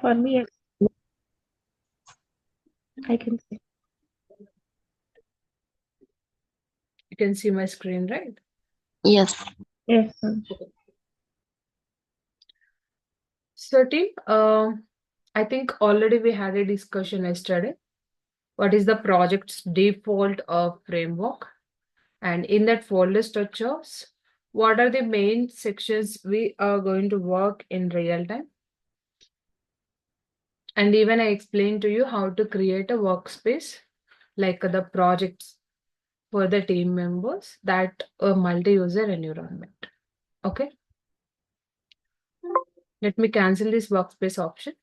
For me, I can say You can see my screen, right? Yes. yes. So team, I think already we had a discussion yesterday. What is the project's default framework? And in that folder structures, what are the main sections we are going to work in real time? And even I explained to you how to create a workspace, like the projects for the team members, that a multi-user environment. Okay. Let me cancel this workspace option.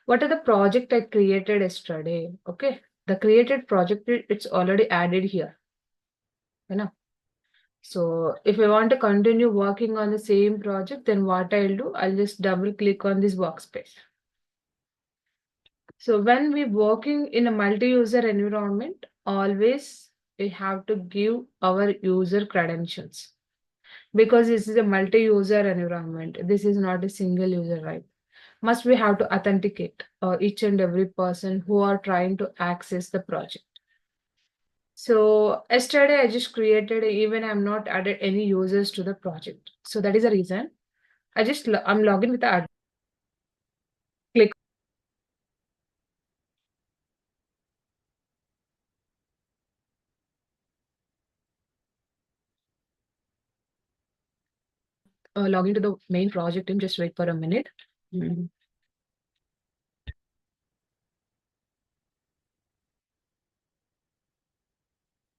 What are the project I created yesterday? Okay. The created project, it's already added here. You know? So if I want to continue working on the same project, then what I'll do, I'll just double click on this workspace. So when we're working in a multi-user environment, always we have to give our user credentials, because this is a multi-user environment. This is not a single user, right? Must we have to authenticate each and every person who are trying to access the project. So yesterday I just created, even I'm not added any users to the project. So that is the reason I'm logging with the ad. Click login to the main project and just wait for a minute.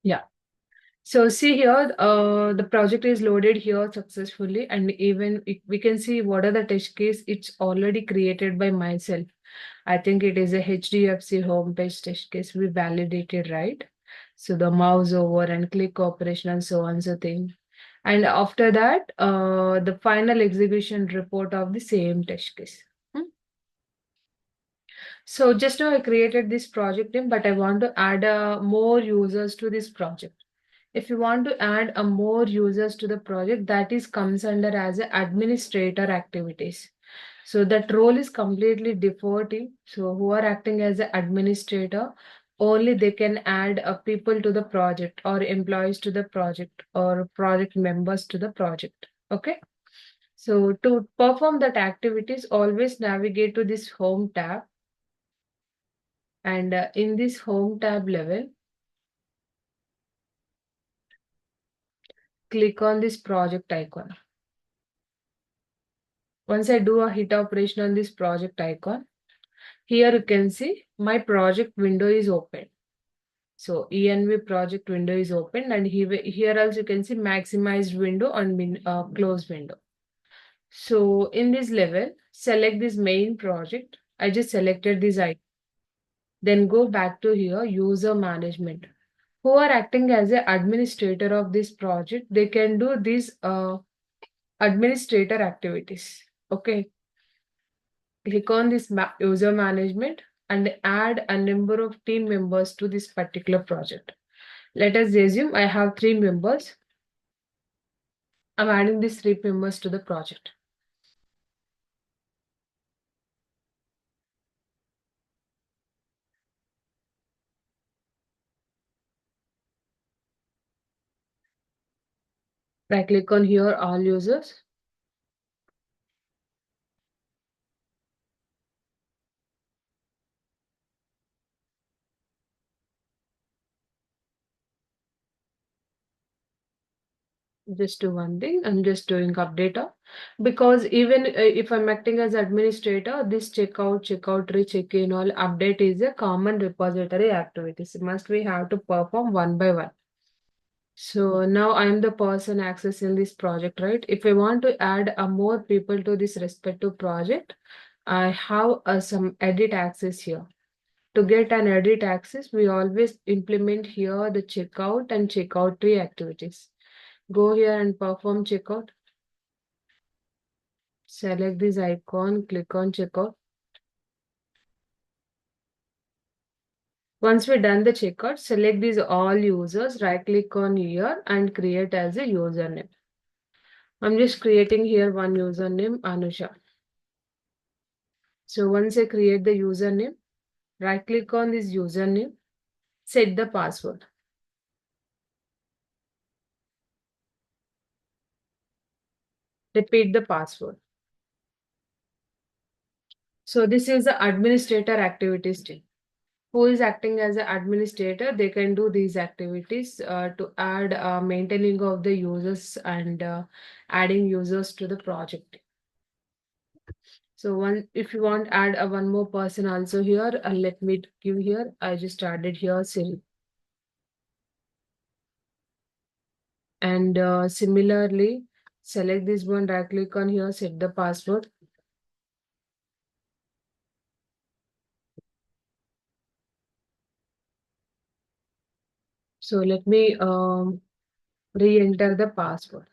Yeah. So see here, the project is loaded here successfully, and even we can see what are the test case. It's already created by myself. I think it is a HDFC homepage test case. We validated, right? So the mouse over and click operation and so on, so thing. And after that, the final execution report of the same test case. So just now I created this project name, but I want to add more users to this project. If you want to add a more users to the project, that is comes under as a administrator activities. So that role is completely defaulting. So who are acting as an administrator, only they can add people to the project or employees to the project or project members to the project. Okay. So to perform that activities, always navigate to this home tab. And in this home tab level, click on this project icon. Once I do a hit operation on this project icon, here you can see my project window is open. So ENV project window is open, and here also you can see maximized window and closed window. So in this level, select this main project. I just selected this icon. Then go back to here, user management. Who are acting as an administrator of this project, they can do these administrator activities. Okay. Click on this user management and add a number of team members to this particular project. Let us assume I have 3 members. I'm adding these 3 members to the project. I click on here, all users. Just do one thing. I'm just doing update, because even if I'm acting as administrator, this checkout, check-in, all update is a common repository activities. Must we have to perform one by one. So now I'm the person accessing this project, right? If I want to add more people to this respective project, I have some edit access here. To get an edit access, we always implement here the checkout and checkout tree activities. Go here and perform checkout. Select this icon, click on checkout. Once we're done the checkout, select these all users, right click on here and create as a username. I'm just creating here one username, Anusha. So once I create the username, right click on this username, set the password. Repeat the password. So this is the administrator activities team. Who is acting as an administrator? They can do these activities to add maintaining of the users and adding users to the project. So if you want add one more person also here, let me give here. I just added here Siri. And similarly, select this one, right click on here, set the password. So let me re-enter the password.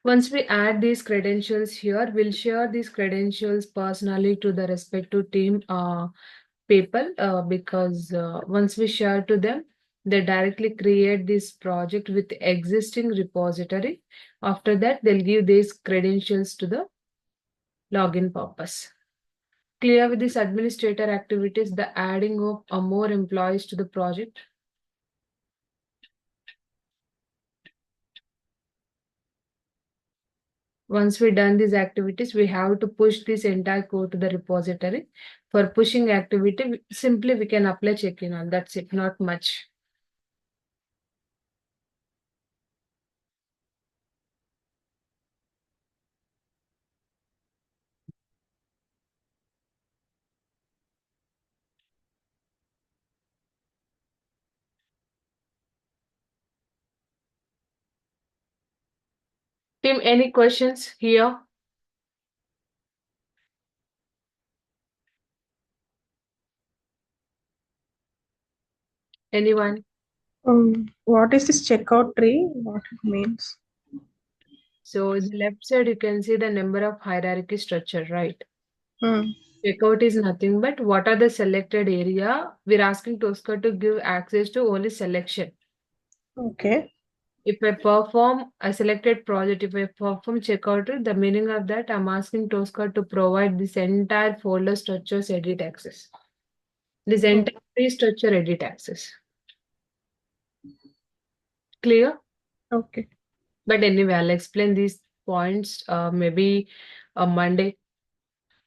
Once we add these credentials here, we'll share these credentials personally to the respective team people because once we share to them, they directly create this project with existing repository. After that, they'll give these credentials to the login purpose. Clear with this administrator activities, the adding of more employees to the project. Once we done these activities, we have to push this entire code to the repository. For pushing activity, simply we can apply check-in on. That's it, not much. Team, any questions here? Anyone? What is this checkout tree? What it means? So in the left side, you can see the number of hierarchy structure, right? Hmm. Checkout is nothing but what are the selected area. We're asking Tosca to give access to only selection. Okay. If I perform a selected project, if I perform checkout, the meaning of that, I'm asking Tosca to provide this entire folder structures edit access. This Oh, entire tree structure edit access. Clear? okay. But anyway, I'll explain these points maybe on Monday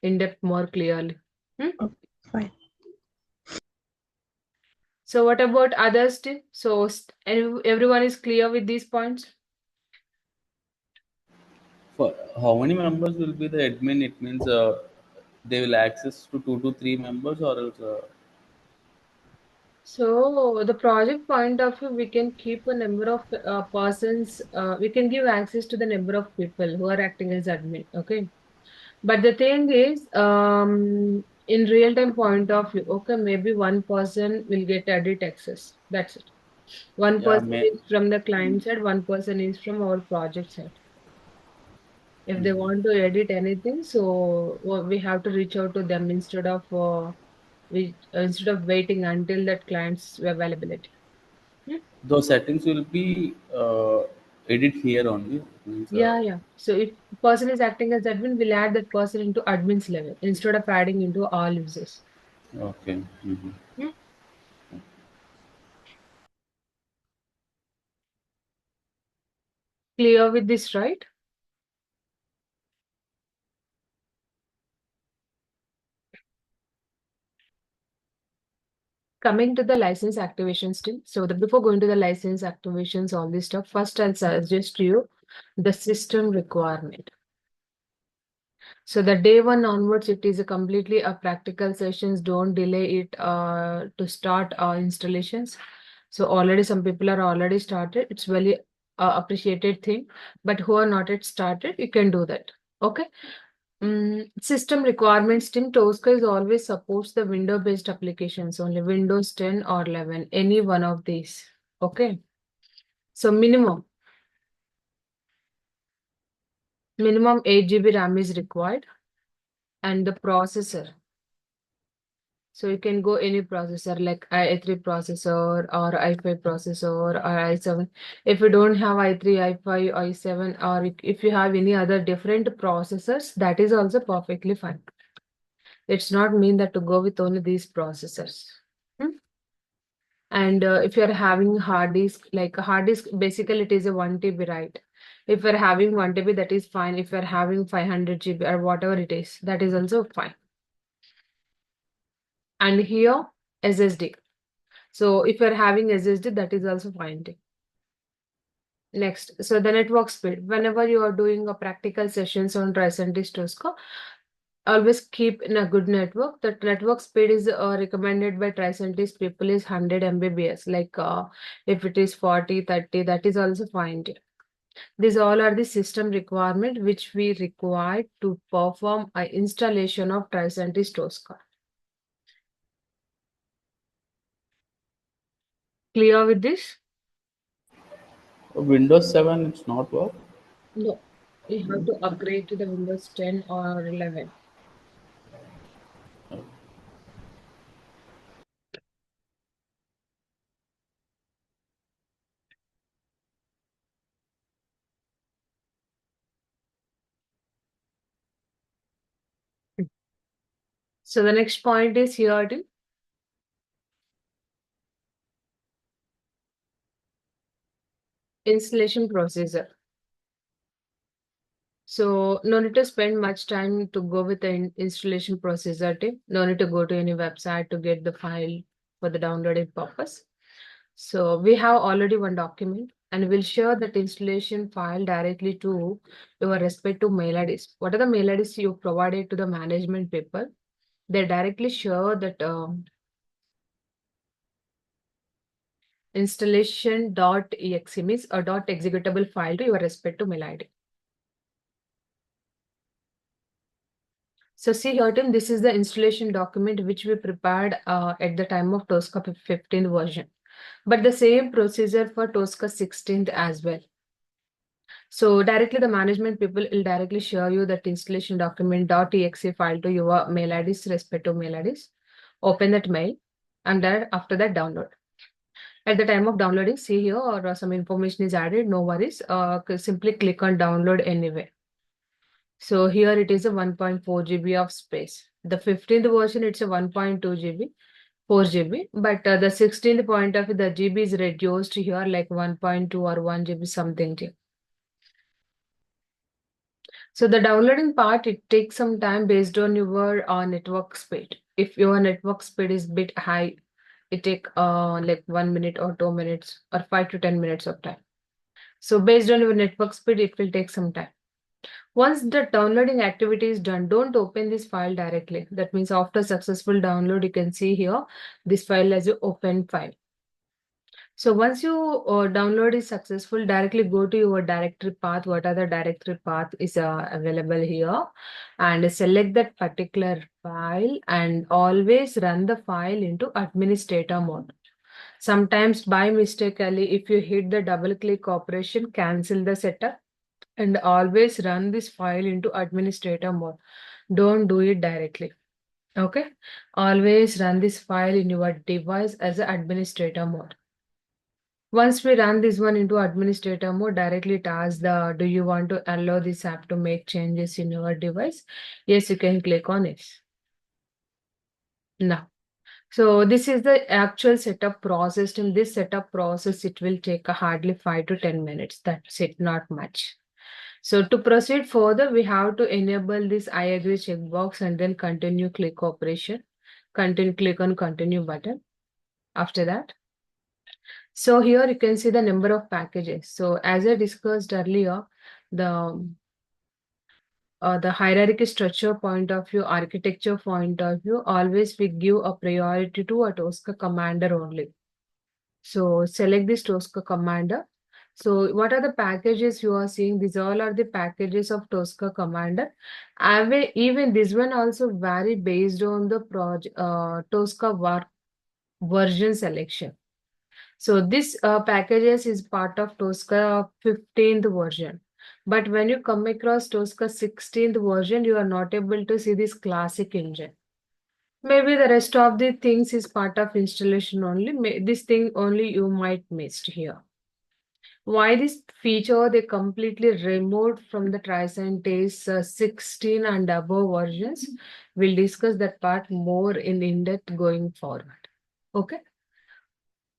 in depth more clearly. Hmm? Okay. Fine. So what about others? So everyone is clear with these points? For how many members will be the admin? It means they will access to 2 to 3 members, or else, So the project point of view, we can keep a number of persons, we can give access to the number of people who are acting as admin, okay? But the thing is, in real-time point of view, okay, maybe one person will get edit access. That's it. One yeah, person is from the client side, one person is from our project side. If they want to edit anything, so we have to reach out to them instead of waiting until that client's availability. Hmm? those settings will be edit here only. Means, Yeah, yeah. So if person is acting as admin, we'll add that person into admin's level instead of adding into all users. okay. Mhm. Hmm? Clear with this, right? Coming to the license activation still. So before going to the license activations, all this stuff, first I'll suggest you the system requirement. So the day one onwards, it is a completely a practical sessions. Don't delay it to start installations. So already some people are already started. It's very appreciated thing. But who are not yet started, you can do that. Okay. System requirements team Tosca is always supports the window-based applications only Windows 10 or 11, any one of these. Okay. So minimum 8 GB RAM is required and the processor. So you can go any processor like i3 processor or i5 processor or i7. If you don't have i3, i5, i7, or if you have any other different processors, that is also perfectly fine. It's not mean that to go with only these processors. And if you're having hard disk, like a hard disk, basically it is a 1 TB, right? If you're having 1 TB, that is fine. If you're having 500 GB or whatever it is, that is also fine. And here, SSD. So if you're having SSD, that is also fine. Next, so the network speed. Whenever you are doing a practical sessions on Tricentis Tosca, always keep in a good network. The network speed is recommended by Tricentis people is 100 Mbps. Like if it is 40, 30, that is also fine. These all are the system requirement which we require to perform an installation of Tricentis Tosca. Clear with this? Windows 7, it's not work. No, you have to upgrade to the Windows 10 or 11. So the next point is here the installation procedure. So no need to spend much time to go with the installation procedure team. No need to go to any website to get the file for the downloading purpose. So we have already one document and we'll share that installation file directly to your respective mail IDs. What are the mail IDs you provided to the management people? They directly share that installation.exe means a .executable file to your respective mail ID. So see here, Tim, this is the installation document which we prepared at the time of Tosca 15th version. But the same procedure for Tosca 16th as well. So directly the management people will directly share you that installation document .exe file to your mail IDs, respective mail IDs. Open that mail and then after that download. At the time of downloading, see here or some information is added, no worries. Simply click on download anyway. So here it is a 1.4 GB of space. The 15th version, it's a 1.2 GB, 4 GB, but the 16th point of the GB is reduced here like 1.2 or 1 GB something. So the downloading part, it takes some time based on your network speed. If your network speed is bit high, it take like 1 minute or 2 minutes or 5 to 10 minutes of time. So based on your network speed, it will take some time. Once the downloading activity is done, don't open this file directly. That means after successful download, you can see here, this file as an open file. So once you download is successful, directly go to your directory path. What are the directory path is available here, and select that particular file and always run the file into administrator mode. Sometimes by mistakenly, if you hit the double click operation, cancel the setup and always run this file into administrator mode. Don't do it directly. Okay. Always run this file in your device as an administrator mode. Once we run this one into administrator mode, directly it asks the, do you want to allow this app to make changes in your device? Yes, you can click on it. Now, so this is the actual setup process. In this setup process, it will take hardly 5 to 10 minutes. That's it, not much. So to proceed further, we have to enable this I agree checkbox and then continue click operation. Continue, click on continue button. After that, so here you can see the number of packages. So as I discussed earlier, the hierarchy structure point of view, architecture point of view, always we give a priority to a Tosca commander only. So select this Tosca commander. So what are the packages you are seeing? These all are the packages of Tosca commander. Even this one also vary based on the Tosca version selection. So this packages is part of Tosca 15th version. But when you come across Tosca 16th version, you are not able to see this classic engine. Maybe the rest of the things is part of installation only. This thing only you might missed here. Why this feature they completely removed from the Tricentis 16 and above versions? We'll discuss that part more in depth going forward. Okay.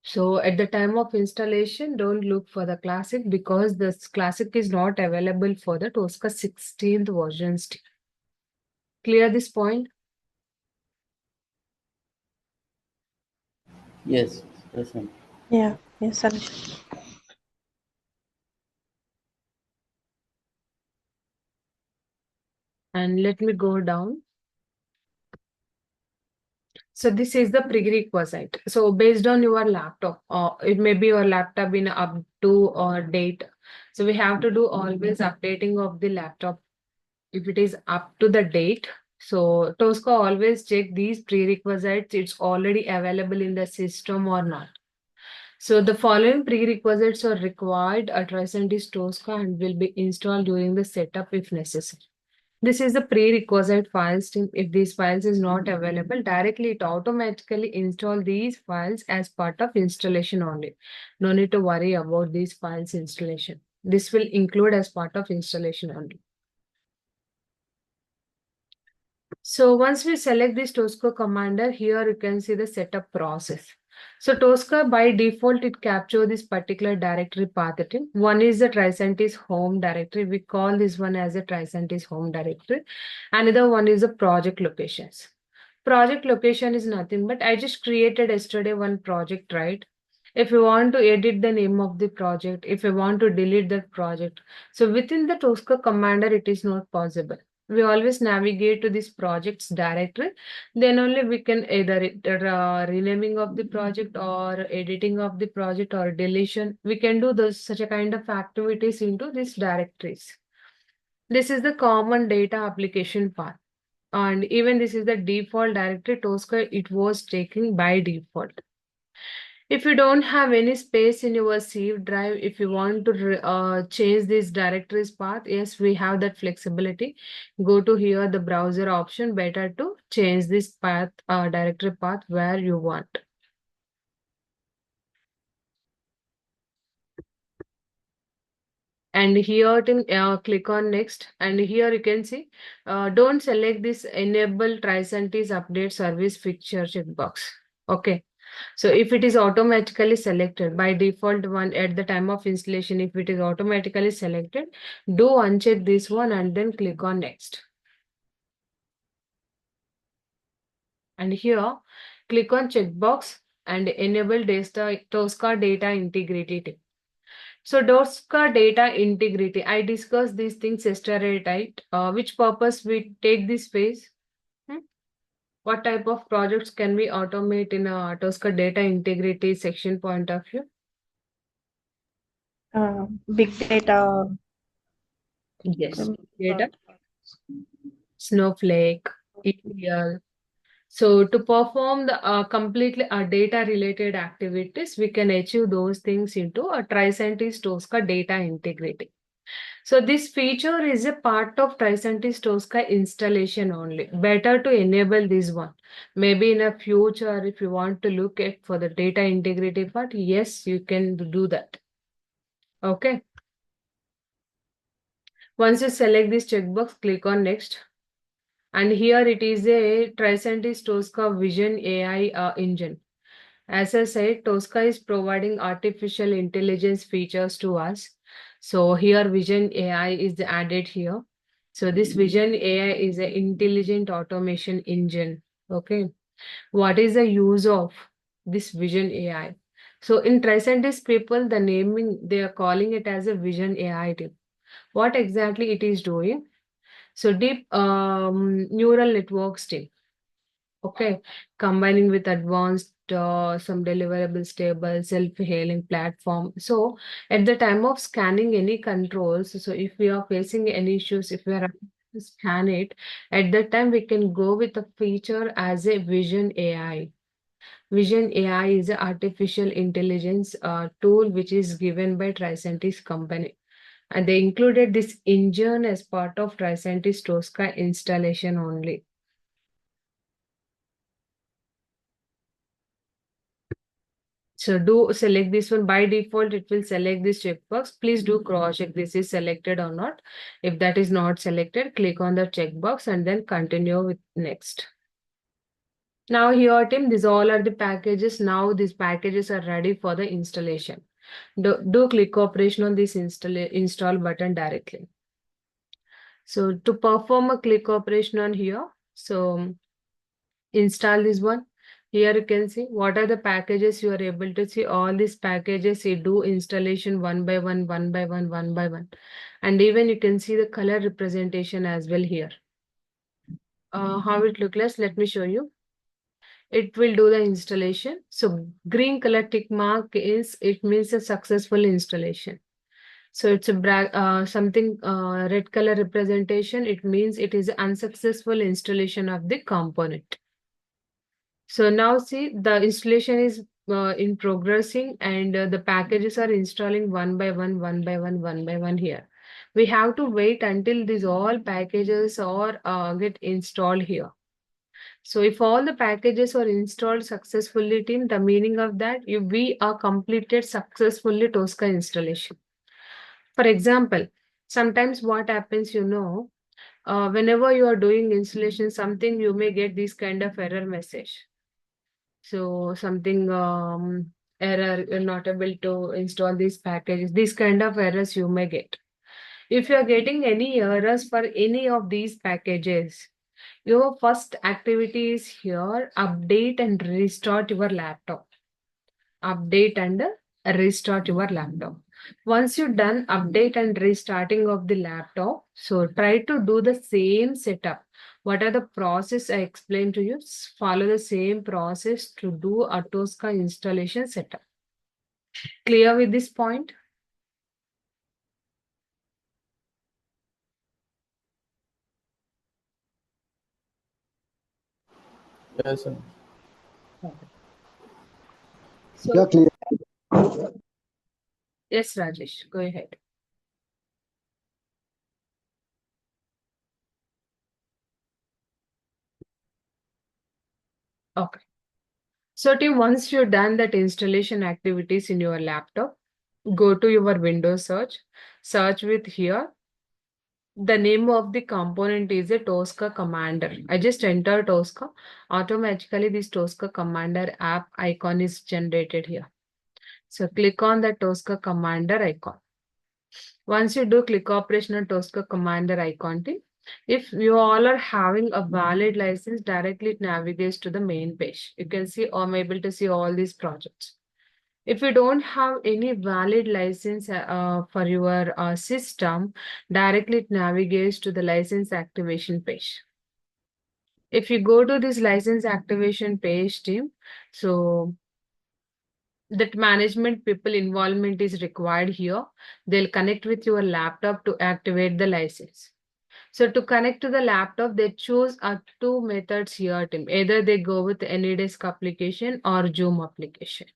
So at the time of installation, don't look for the classic because this classic is not available for the Tosca 16th version still. Clear this point? Yes, present. Yeah, yes, Anisha. And let me go down. So this is the prerequisite. So based on your laptop, it may be your laptop in up to or date. So we have to do always updating of the laptop if it is up to the date. So Tosca always check these prerequisites. It's already available in the system or not. So the following prerequisites are required at present is Tosca and will be installed during the setup if necessary. This is the prerequisite file stream. If these files is not available, directly it automatically install these files as part of installation only. No need to worry about these files installation. This will include as part of installation only. So once we select this Tosca commander, here you can see the setup process. So Tosca by default, it captures this particular directory path. One is the Tricentis home directory. We call this one as a Tricentis home directory. Another one is the project locations. Project location is nothing but I just created yesterday one project, right? If you want to edit the name of the project, if you want to delete that project, so within the Tosca commander, it is not possible. We always navigate to this projects directory, then only we can either renaming of the project or editing of the project or deletion. We can do those such a kind of activities into these directories. This is the common data application part. And even this is the default directory Tosca, it was taken by default. If you don't have any space in your C drive, if you want to change this directories path, yes, we have that flexibility. Go to here, the browser option, better to change this path, directory path where you want. And here click on next, and here you can see, don't select this enable Tricentis update service feature checkbox. Okay. So if it is automatically selected by default one at the time of installation, if it is automatically selected, do uncheck this one and then click on next. And here, click on checkbox and enable Tosca data integrity. So Tosca data integrity, I discussed these things yesterday, right? Which purpose we take this phase? What type of projects can we automate in a Tosca data integrity section point of view? Big data. Yes, data, Snowflake, ETL. So to perform the completely data related activities, we can achieve those things into a Tricentis Tosca data integrity. So this feature is a part of Tricentis Tosca installation only. Better to enable this one. Maybe in a future, if you want to look at for the data integrity part, yes, you can do that. Okay. Once you select this checkbox, click on next. And here it is a Tricentis Tosca Vision AI engine. As I said, Tosca is providing artificial intelligence features to us. So here Vision AI is added here. So this Vision AI is an intelligent automation engine. Okay. What is the use of this Vision AI? So in Tricentis people, the naming, they are calling it as a Vision AI tip. What exactly it is doing? So deep neural networks team. Okay, combining with advanced some deliverable stable self-healing platform. So at the time of scanning any controls, so if we are facing any issues, if we are to scan it, at that time we can go with a feature as a Vision AI. Vision AI is an artificial intelligence tool which is given by Tricentis company. And they included this engine as part of Tricentis Tosca installation only. So do select this one. By default, it will select this checkbox. Please do cross check this is selected or not. If that is not selected, click on the checkbox and then continue with next. Now here, Tim, these all are the packages. Now these packages are ready for the installation. Do click operation on this install button directly. So to perform a click operation on here, so install this one. Here you can see what are the packages you are able to see. All these packages you do installation one by one, one by one, one by one. And even you can see the color representation as well here. How it looks like, let me show you. It will do the installation. So green color tick mark is, it means a successful installation. So it's a something red color representation. It means it is unsuccessful installation of the component. So now see the installation is in progressing and the packages are installing one by one, one by one, one by one here. We have to wait until these all packages are get installed here. So if all the packages are installed successfully, team, the meaning of that, if we are completed successfully Tosca installation. For example, sometimes what happens, whenever you are doing installation, something you may get this kind of error message. So something error, you're not able to install these packages. These kind of errors you may get. If you are getting any errors for any of these packages, your first activity is here, update and restart your laptop. Update and restart your laptop. Once you're done update and restarting of the laptop, so try to do the same setup. What are the process I explained to you? Follow the same process to do a Tosca installation setup. Clear with this point? Yes, sir. So, Yeah, clear. yes, Rajesh, go ahead. Okay. So, Tim, once you've done that installation activities in your laptop, go to your Windows search. Search with here. The name of the component is a Tosca Commander. I just enter Tosca. Automatically, this Tosca Commander app icon is generated here. So click on the Tosca Commander icon. Once you do click operation on Tosca Commander icon, if you all are having a valid license, directly it navigates to the main page. You can see I'm able to see all these projects. If you don't have any valid license for your system, directly it navigates to the license activation page. If you go to this license activation page, team, so that management people involvement is required here. They'll connect with your laptop to activate the license. So to connect to the laptop, they choose two methods here, team. Either they go with AnyDesk application or Zoom application.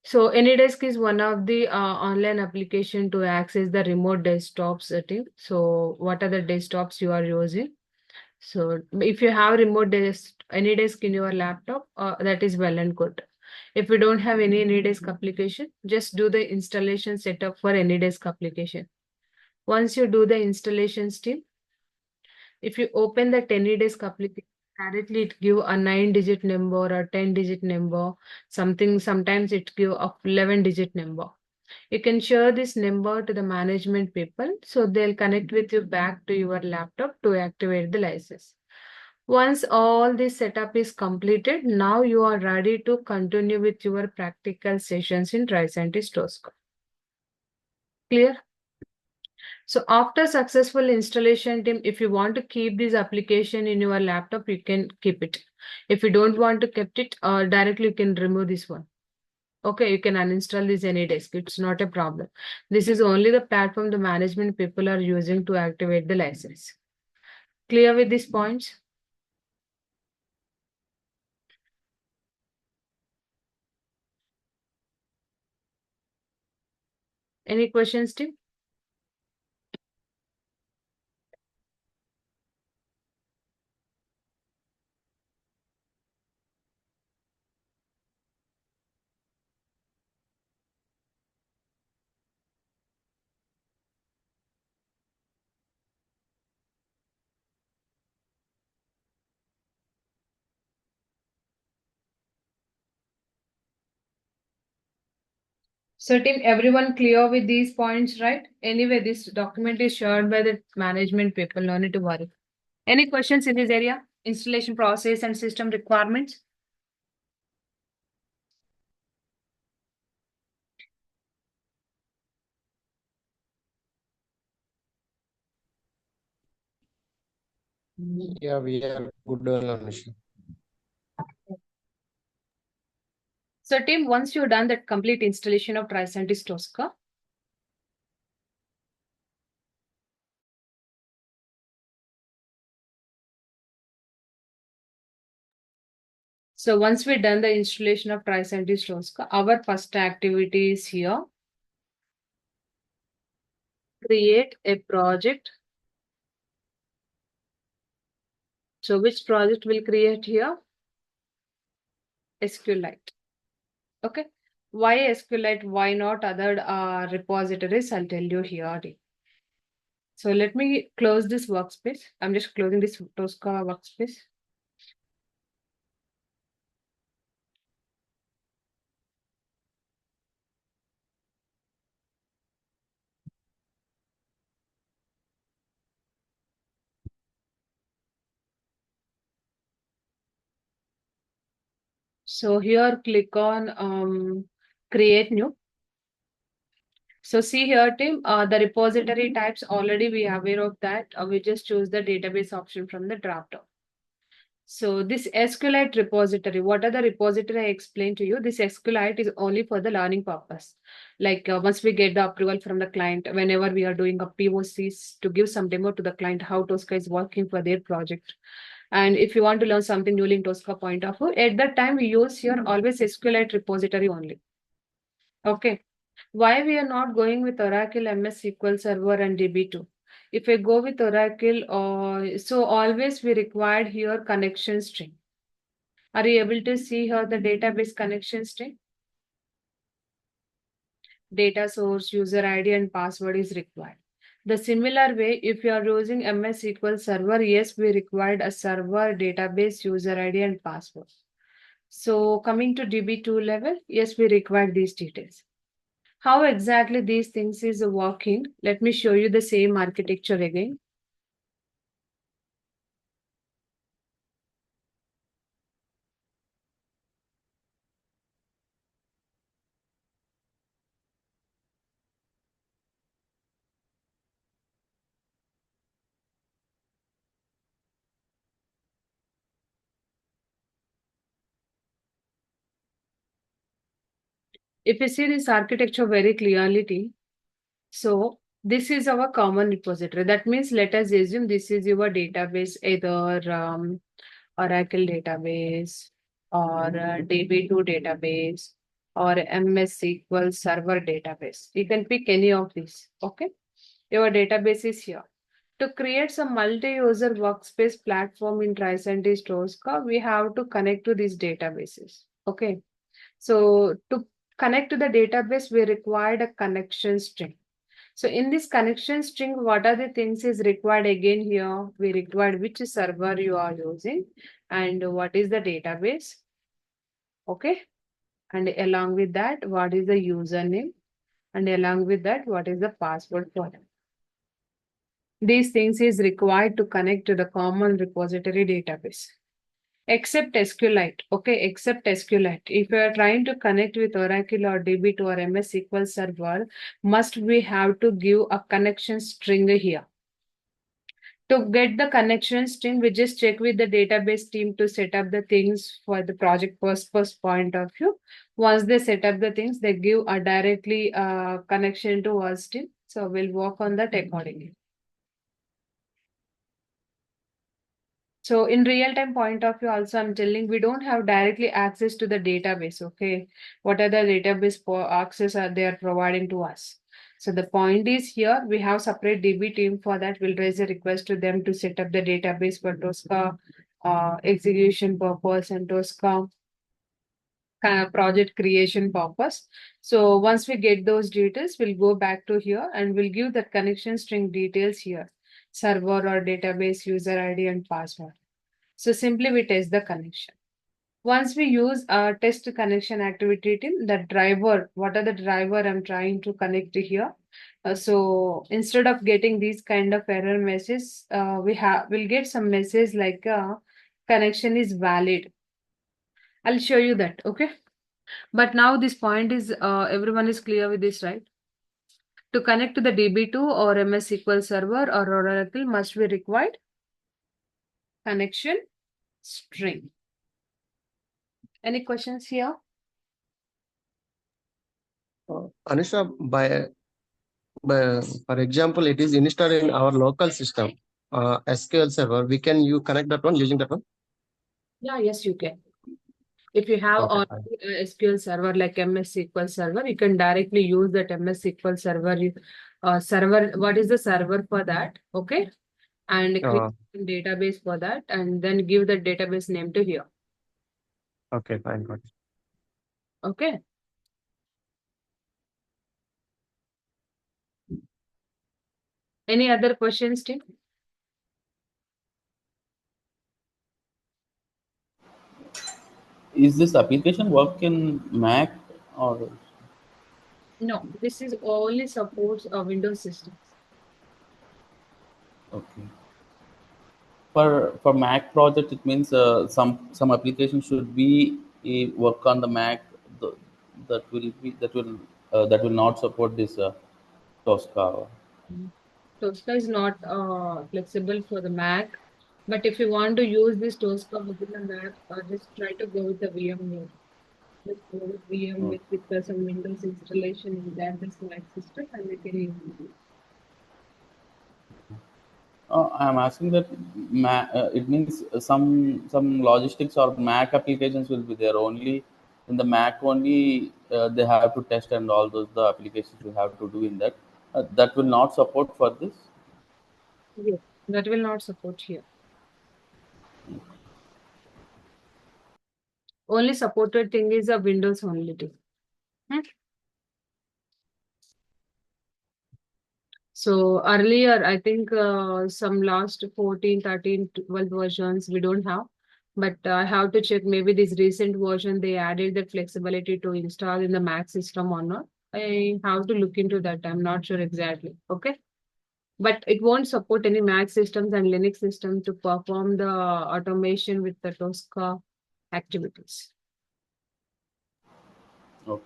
So AnyDesk is one of the online application to access the remote desktop setting. So what are the desktops you are using? So if you have remote desk, AnyDesk in your laptop, that is well and good. If you don't have any AnyDesk application, just do the installation setup for AnyDesk application. Once you do the installation team, if you open the AnyDesk application, directly it give a 9-digit number or a 10-digit number, sometimes it give a 11-digit number. You can share this number to the management people, so they'll connect with you back to your laptop to activate the license. Once all this setup is completed, now you are ready to continue with your practical sessions in Tricentis Tosca. Clear? So after successful installation, team, if you want to keep this application in your laptop, you can keep it. If you don't want to keep it, directly you can remove this one. Okay, you can uninstall this AnyDesk. It's not a problem. This is only the platform the management people are using to activate the license. Clear with these points? Any questions, Tim? So team, everyone clear with these points, right? Anyway, this document is shared by the management people, no need to worry. Any questions in this area? Installation process and system requirements? Yeah, we are good on Anushi. So team, once you've done that complete installation of Tricentis Tosca, so once we've done the installation of Tricentis Tosca, our first activity is here. Create a project. So which project will create here? SQLite. Okay. Why SQLite? Why not other repositories? I'll tell you here. So let me close this workspace. I'm just closing this Tosca workspace. So here click on create new. So see here, team, the repository types already we are aware of that. We just choose the database option from the drop down. So this SQLite repository, what are the repository I explained to you? This SQLite is only for the learning purpose. Like once we get the approval from the client, whenever we are doing a POCs to give some demo to the client, how Tosca is working for their project. And if you want to learn something newly in Tosca point of view, at that time we use here always SQLite repository only. Okay. Why we are not going with Oracle MS SQL Server and DB2? If we go with Oracle, so always we required here connection string. Are you able to see here the database connection string? Data source, user ID and password is required. The similar way, if you are using MS SQL Server, yes, we required a server, database, user ID and password. So coming to DB2 level, yes, we required these details. How exactly these things is working? Let me show you the same architecture again. If you see this architecture very clearly, so this is our common repository. That means let us assume this is your database, either Oracle database or DB2 database or MS SQL Server database. You can pick any of these. Okay. Your database is here. To create some multi-user workspace platform in Tricentis Tosca, we have to connect to these databases. Okay. So to connect to the database, we required a connection string. So in this connection string, what are the things is required again here? We required which server you are using and what is the database. Okay. And along with that, what is the username? And along with that, what is the password for them? These things is required to connect to the common repository database. Except SQLite, okay, except SQLite. If you are trying to connect with Oracle or DB2 or MS SQL Server, must we have to give a connection string here. To get the connection string, we just check with the database team to set up the things for the project first point of view. Once they set up the things, they give a directly connection to us team. So we'll work on that accordingly. So in real time point of view also, I'm telling we don't have directly access to the database, okay? What are the database access are they are providing to us? So the point is here, we have separate DB team for that. We'll raise a request to them to set up the database for Tosca execution purpose and Tosca project creation purpose. So once we get those details, we'll go back to here and we'll give the connection string details here, server or database user ID and password. So simply we test the connection. Once we use a test connection activity team, the driver, what are the driver I'm trying to connect to here? So instead of getting these kind of error messages, we'll get some message like connection is valid. I'll show you that, okay? But now this point is everyone is clear with this, right? To connect to the DB2 or MS SQL Server or Oracle must be required connection string. Any questions here? Anusha, for example, it is installed in our local system, SQL server. We can you connect that one using that one? Yeah, yes, you can. If you have Okay, on fine. SQL server like MS SQL Server, you can directly use that MS SQL Server. Server, what is the server for that? Okay, and create a database for that, and then give the database name to here. Okay, fine, got it. Okay. Any other questions, Tim? Is this application work in Mac or No, this is only supports Windows systems. okay? For Mac project, it means some application should be work on the Mac th- that will not support this Tosca. Tosca is not flexible for the Mac, but if you want to use this Tosca within the Mac, just try to go with the VM. Just go with VM Oh. with some Windows installation in that this Mac system, and you can use it. I'm asking that it means some logistics or Mac applications will be there only in the Mac only. They have to test and all those the applications you have to do in that. That will not support for this. Yes, that will not support here. Only supported thing is a Windows only thing. So earlier, I think some last 14, 13, 12 versions we don't have. But I have to check maybe this recent version they added that flexibility to install in the Mac system or not. I have to look into that. I'm not sure exactly. Okay. But it won't support any Mac systems and Linux system to perform the automation with the Tosca activities. Okay.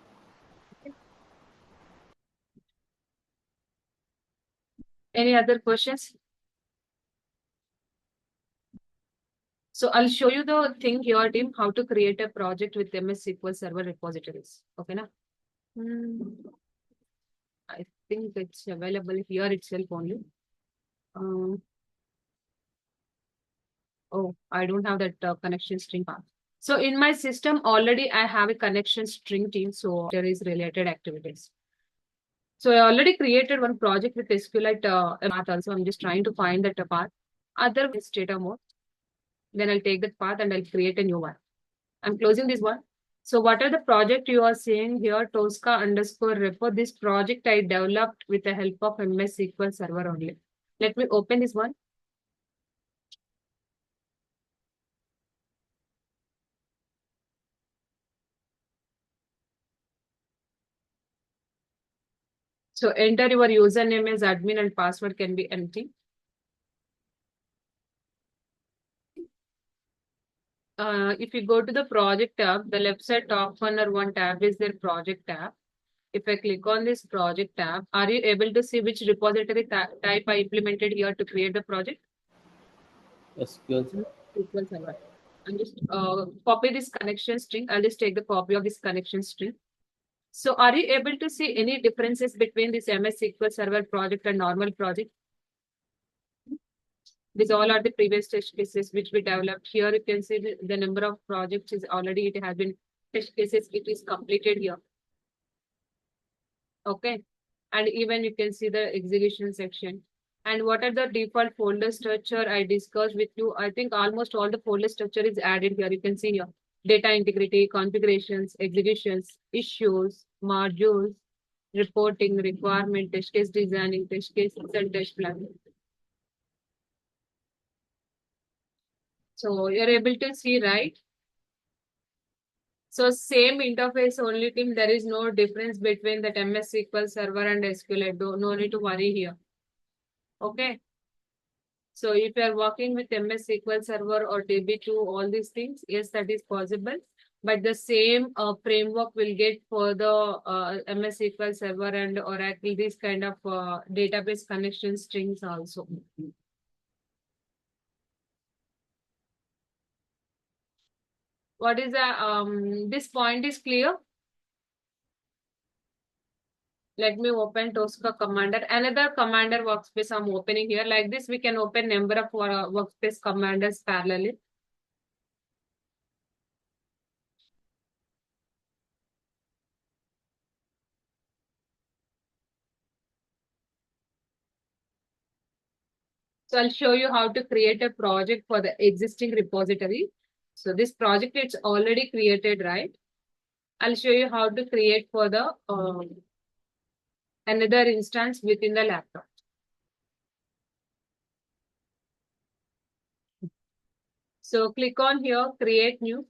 Any other questions? So I'll show you the thing here, team, how to create a project with MS SQL Server repositories. Okay, na? I think it's available here itself only. Oh, I don't have that connection string path. So in my system already I have a connection string team. So there is related activities. So I already created one project with SQLite path also. I'm just trying to find that path. Other is data mode. Then I'll take that path and I'll create a new one. I'm closing this one. So what are the project you are seeing here? Tosca underscore repo. This project I developed with the help of MS SQL Server only. Let me open this one. So enter your username as admin and password can be empty. If you go to the project tab, the left side top corner one tab is their project tab. If I click on this project tab, are you able to see which repository type I implemented here to create the project? SQL. SQL Server. And just copy this connection string. I'll just take the copy of this connection string. So are you able to see any differences between this MS SQL Server project and normal project? These all are the previous test cases which we developed. Here you can see the number of projects is already, it has been test cases, it is completed here. Okay. And even you can see the execution section. And what are the default folder structure I discussed with you? I think almost all the folder structure is added here. You can see here. Data integrity, configurations, executions, issues, modules, reporting, requirement, test case designing, test cases, and test planning. So you're able to see, right? So same interface, only thing there is no difference between that MS SQL Server and SQLite. No need to worry here. Okay. So if you are working with MS SQL Server or DB2, all these things, yes, that is possible. But the same framework will get for the MS SQL Server and Oracle, this kind of database connection strings also. What is the, this point is clear? Let me open Tosca Commander. Another Commander workspace I'm opening here. Like this, we can open number of workspace commanders parallelly. So I'll show you how to create a project for the existing repository. So this project it's already created, right? I'll show you how to create for the another instance within the laptop. So click on here, create new,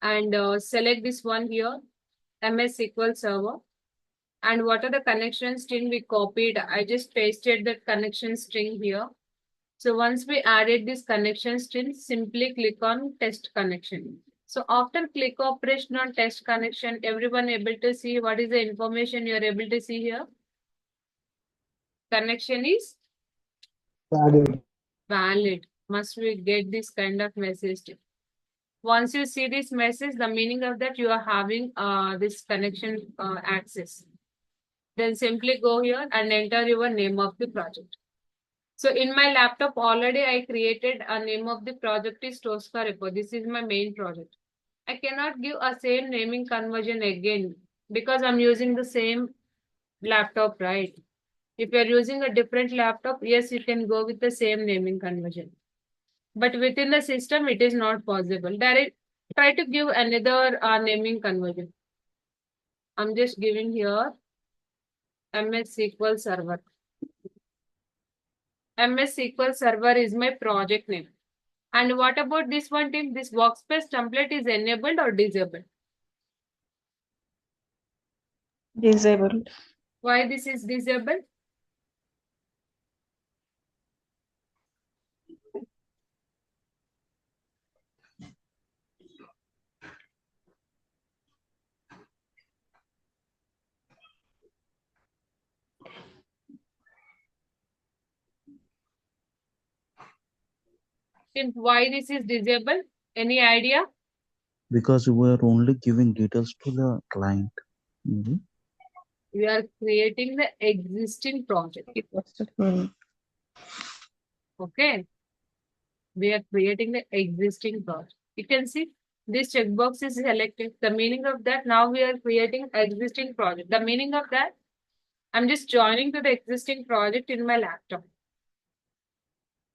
and select this one here, MS SQL Server. And what are the connection string we copied? I just pasted the connection string here. So once we added this connection string, simply click on test connection. So after click operation on test connection, everyone able to see what is the information you are able to see here? Connection is valid. Must we get this kind of message? Once you see this message, the meaning of that you are having this connection access. Then simply go here and enter your name of the project. So in my laptop already I created a name of the project is Tosca Repo. This is my main project. I cannot give a same naming conversion again because I'm using the same laptop, right? If you're using a different laptop, yes, you can go with the same naming conversion. But within the system, it is not possible. Direct, try to give another naming conversion. I'm just giving here MS SQL Server. MS SQL Server is my project name. And what about this one thing? This workspace template is enabled or disabled? Disabled. Why this is disabled? Why this is disabled? Any idea? Because we are only giving details to the client. Maybe. We are creating the existing project. Okay. We are creating the existing project. You can see this checkbox is selected. The meaning of that, now we are creating existing project. The meaning of that, I'm just joining to the existing project in my laptop.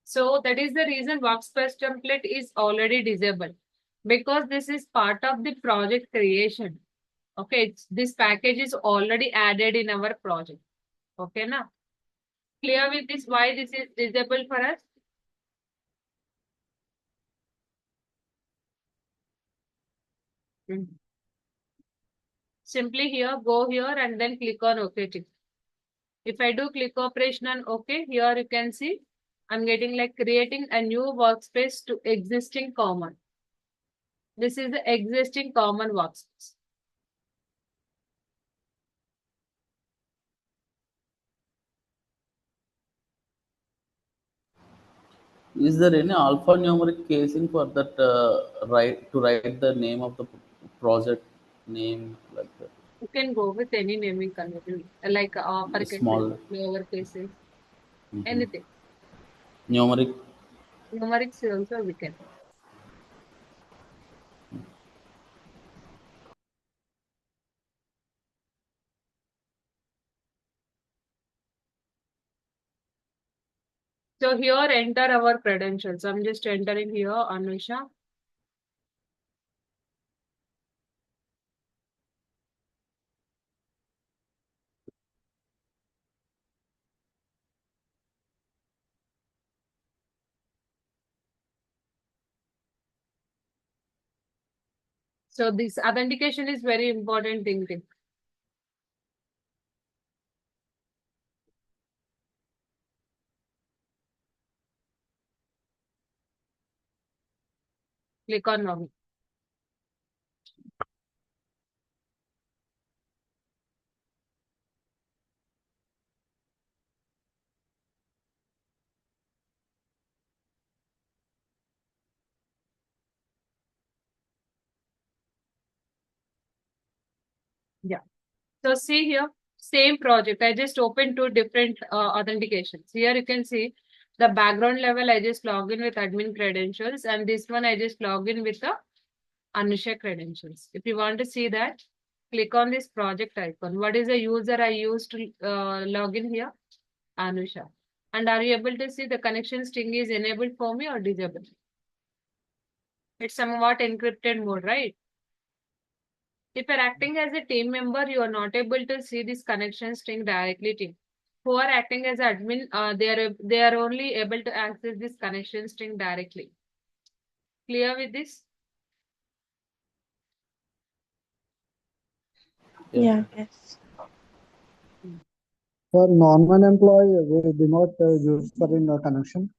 So that is the reason workspace template is already disabled because this is part of the project creation. Okay, this package is already added in our project. Okay, now clear with this why this is disabled for us? Simply here, go here and then click on OK tick. If I do click operation on OK, here you can see I'm getting like creating a new workspace to existing common. This is the existing common workspace. Is there any alphanumeric casing for that write the name of the project name like that? You can go with any naming convention like uppercase, Small. lower cases, Mhm. anything. Numeric. Numerics also we can. So here enter our credentials. I'm just entering here, Anusha. So this authentication is very important thing. Click on login. Yeah. So see here, same project. I just opened two different authentications. Here you can see the background level. I just log in with admin credentials, and this one I just log in with the Anusha credentials. If you want to see that, click on this project icon. What is the user I used to log in here? Anusha. And are you able to see the connection string is enabled for me or disabled? It's somewhat encrypted mode, right? If you're acting as a team member, you are not able to see this connection string directly. Team who are acting as admin, they are only able to access this connection string directly. Clear with this? Yeah, yes. For normal employee, we do not use for in connection.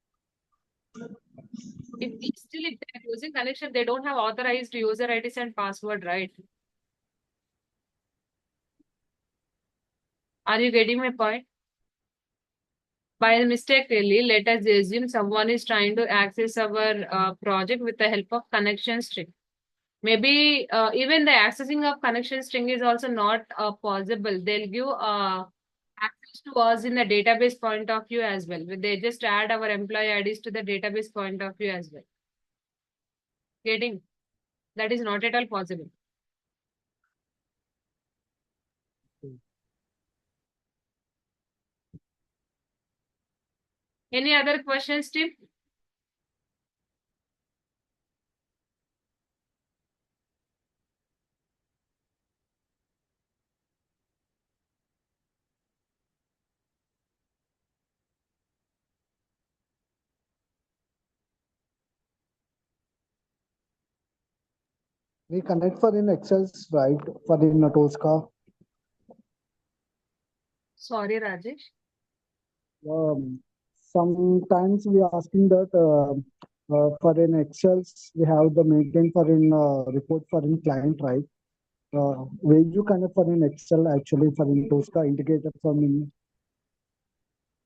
If they're using connection, they don't have authorized user IDs and password, right? Are you getting my point? By mistake, really, let us assume someone is trying to access our project with the help of connection string. Maybe even the accessing of connection string is also not possible. They'll give access to us in the database point of view as well. They just add our employee IDs to the database point of view as well. Getting? That is not at all possible. Any other questions, Steve? We connect for in Excels, right? For in Tosca. Sorry, Rajesh. Sometimes we are asking that for in Excels we have the maintain for in report for in client, right? Where you connect for in Excel actually for in Tosca indicator from in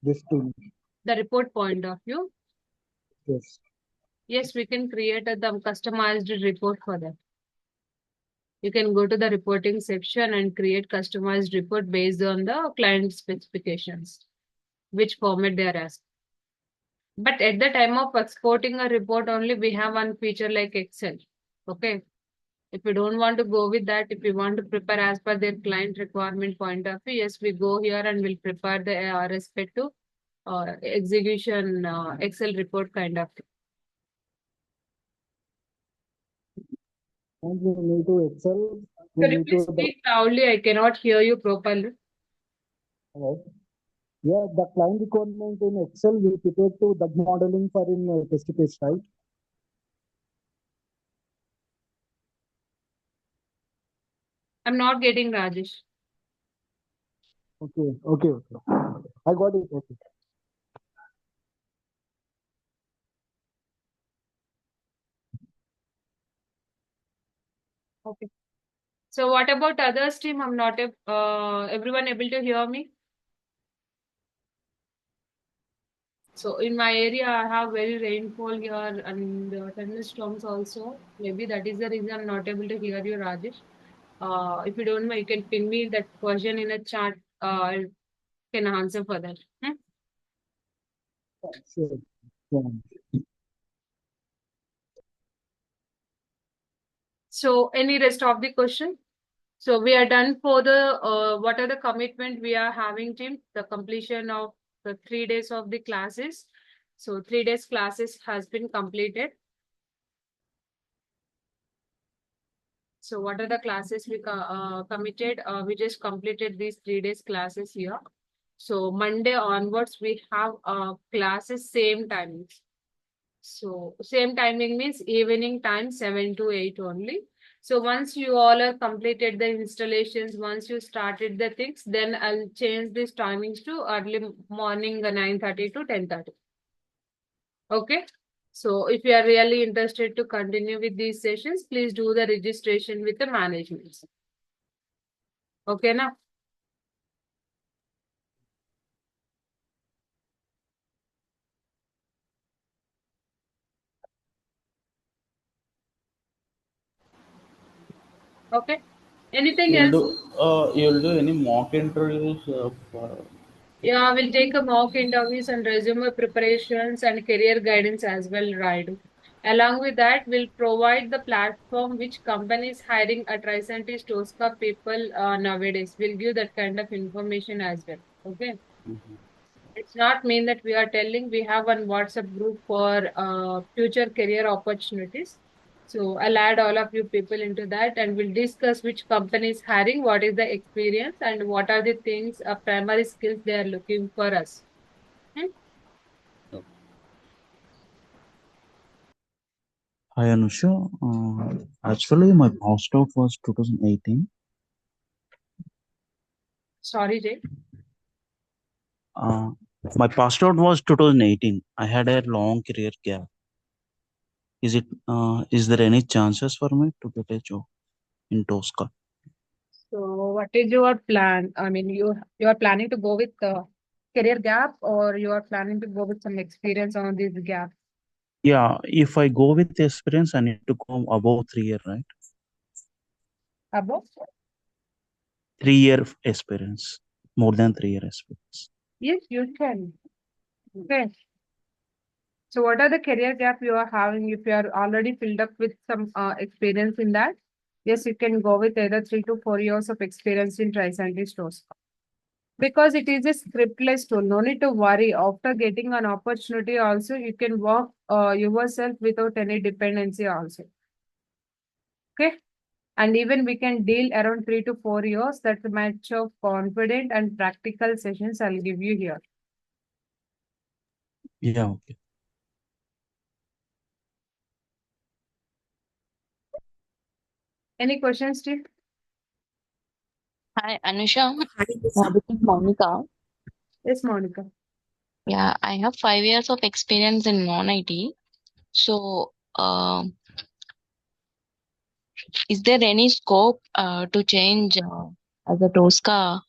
this tool. The report point of view. Yes. Yes, we can create the customized report for that. You can go to the reporting section and create customized report based on the client specifications, which format they are asking. But at the time of exporting a report only, we have one feature like Excel. Okay. If you don't want to go with that, if you want to prepare as per their client requirement point of view, yes, we go here and we'll prepare the respective execution Excel report kind of thing. And we need to Excel. We Can you need please to speak loudly? I cannot hear you properly. right. Yeah, the client requirement in Excel we prepare to the modeling for in test case, right? I'm not getting Rajesh. Okay. I got it. Okay. Okay. So what about others team? I'm not everyone able to hear me? So in my area, I have very rainfall here and thunderstorms also. Maybe that is the reason I'm not able to hear you, Rajesh. If you don't mind, you can ping me that question in a chat. I can answer for that. Sure. Yeah. So any rest of the question? So we are done for the what are the commitment we are having, team? The completion of the 3 days of the classes. So 3 days classes has been completed. So what are the classes we committed? We just completed these 3 days classes here. So Monday onwards, we have classes same timings. So same timing means evening time 7 to 8 only. So once you all are completed the installations, once you started the things, then I'll change these timings to early morning 9:30 to 10:30. Okay. So if you are really interested to continue with these sessions, please do the registration with the management. Okay, now. Okay. Anything else? You'll do any mock interviews Yeah, we'll take a mock interviews and resume preparations and career guidance as well, right? Along with that, we'll provide the platform which companies hiring a Tricentis Tosca people nowadays. We'll give that kind of information as well. Okay. It's not mean that we are telling we have one WhatsApp group for future career opportunities. So I'll add all of you people into that and we'll discuss which company is hiring, what is the experience and what are the things, primary skills they are looking for us. Hi Anusha. Actually, my pass out was 2018. Sorry, Jay. My pass out was 2018. I had a long career gap. Is there any chances for me to get a job in Tosca? So what is your plan? I mean, you are planning to go with the career gap or you are planning to go with some experience on this gap? Yeah, if I go with the experience, I need to go above 3 year, right? Above? 3 year experience, more than 3 year experience. Yes, you can. Okay. So what are the career gap you are having if you are already filled up with some experience in that? Yes, you can go with either 3 to 4 years of experience in Tri-Scientist stores. Because it is a scriptless tool, no need to worry. After getting an opportunity also, you can work yourself without any dependency also. Okay. And even we can deal around 3 to 4 years. That's a match of confident and practical sessions I'll give you here. Yeah, okay. Any questions, Steve? Hi, Anusha. This is Monica. Yes, Monica. Yeah, I have 5 years of experience in non-IT. So, is there any scope to change as a Tosca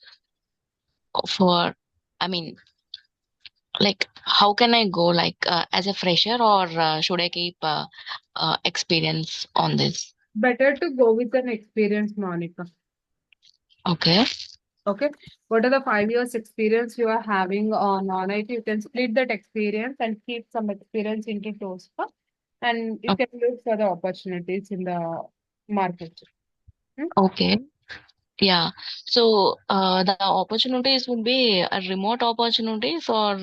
for, I mean, like, how can I go, like, as a fresher, or should I keep experience on this? Better to go with an experienced Monica. Okay. Okay. What are the 5 years experience you are having on non-IT? You can split that experience and keep some experience into Tosca and you can look for the opportunities in the market. Okay. Yeah. So, the opportunities would be remote opportunities or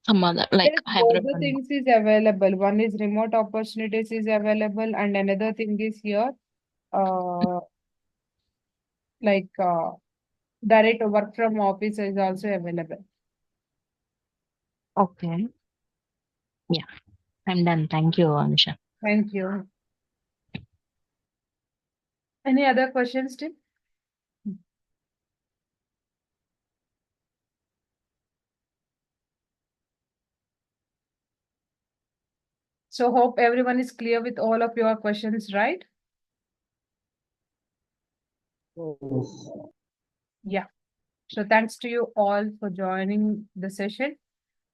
some other, like Yes, both hybrid the one. things is available. One is remote opportunities is available and another thing is here, uh, like direct work from office is also available. Okay. Yeah, I'm done. Thank you, Anusha. Thank you. Any other questions, Tim? So hope everyone is clear with all of your questions, right? Yeah. So thanks to you all for joining the session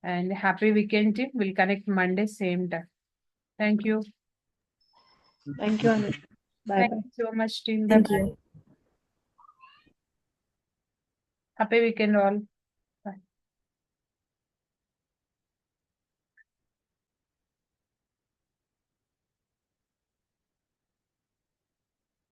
and happy weekend, Tim. We'll connect Monday, same time. Thank you. Thank you, Anush. Bye Thank bye. you so much, Tim. Thank Bye-bye. you. Happy weekend all.